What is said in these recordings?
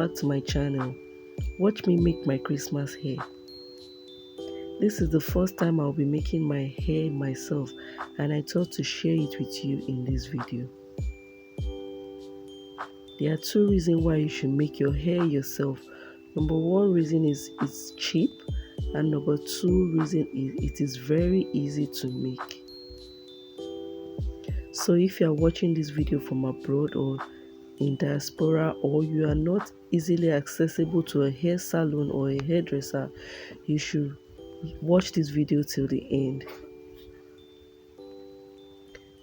back to my channel. Watch me make my Christmas hair. This is the first time I'll be making my hair myself, and I thought to share it with you in this video. There are two reasons why you should make your hair yourself. Number one reason is it's cheap, and number two reason is it is very easy to make. So if you are watching this video from abroad or in diaspora, or you are not easily accessible to a hair salon or a hairdresser, you should watch this video till the end.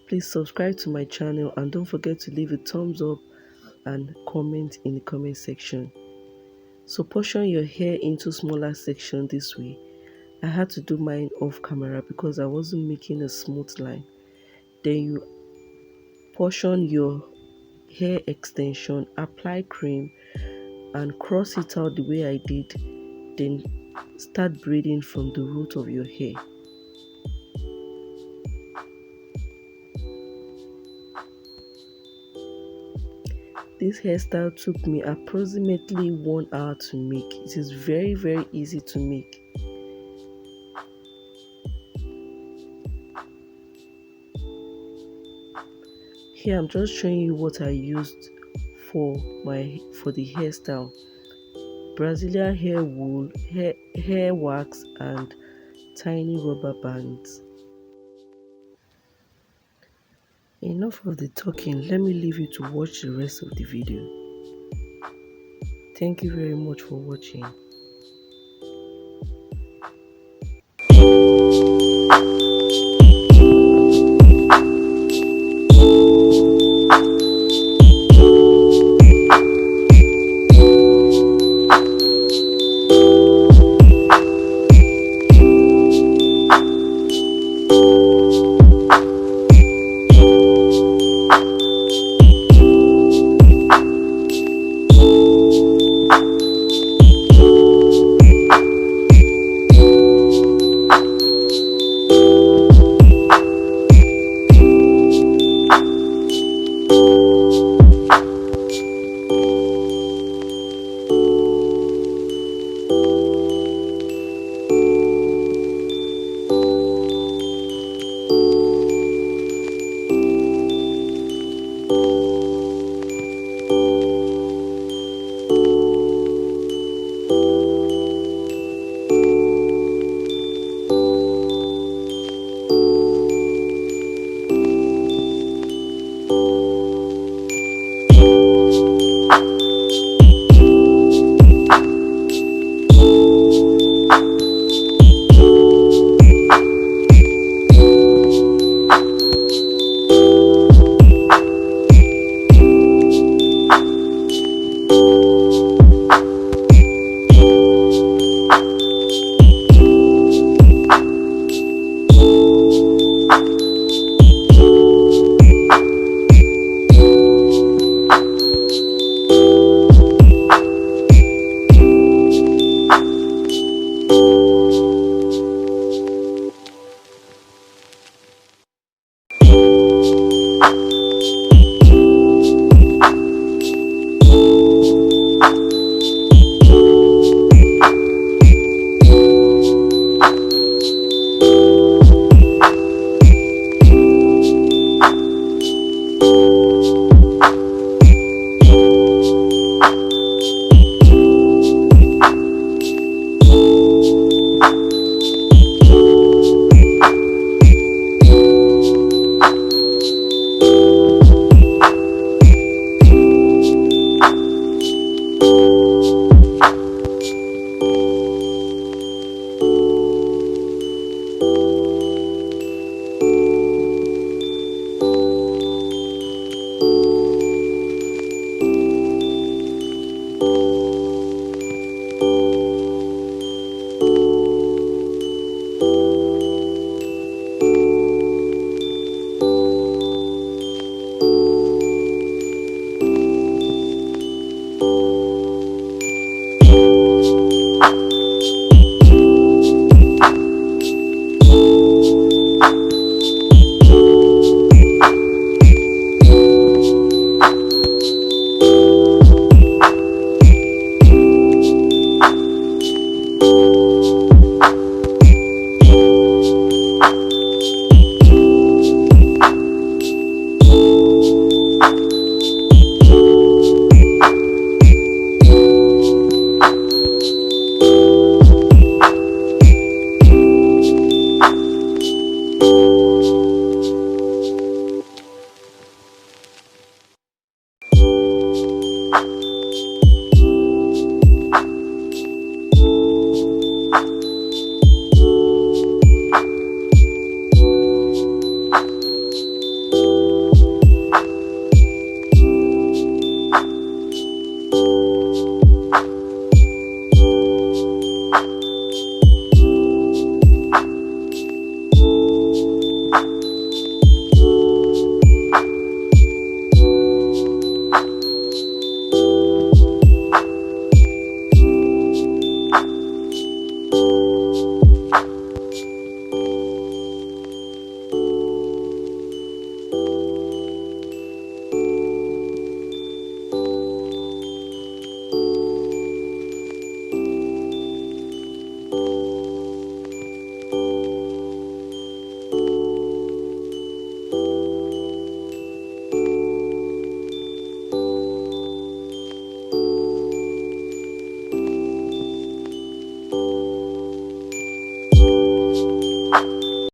Please subscribe to my channel and don't forget to leave a thumbs up and comment in the comment section. So portion your hair into smaller sections this way. I had to do mine off camera because I wasn't making a smooth line. Then you portion your hair extension, apply cream and cross it out the way I did, then start braiding from the root of your hair. This hairstyle took me approximately 1 hour to make. It is very easy to make. Here I'm just showing you what I used for the hairstyle: Brazilian hair wool, hair wax and tiny rubber bands. Enough of the talking, let me leave you to watch the rest of the video. Thank you very much for watching.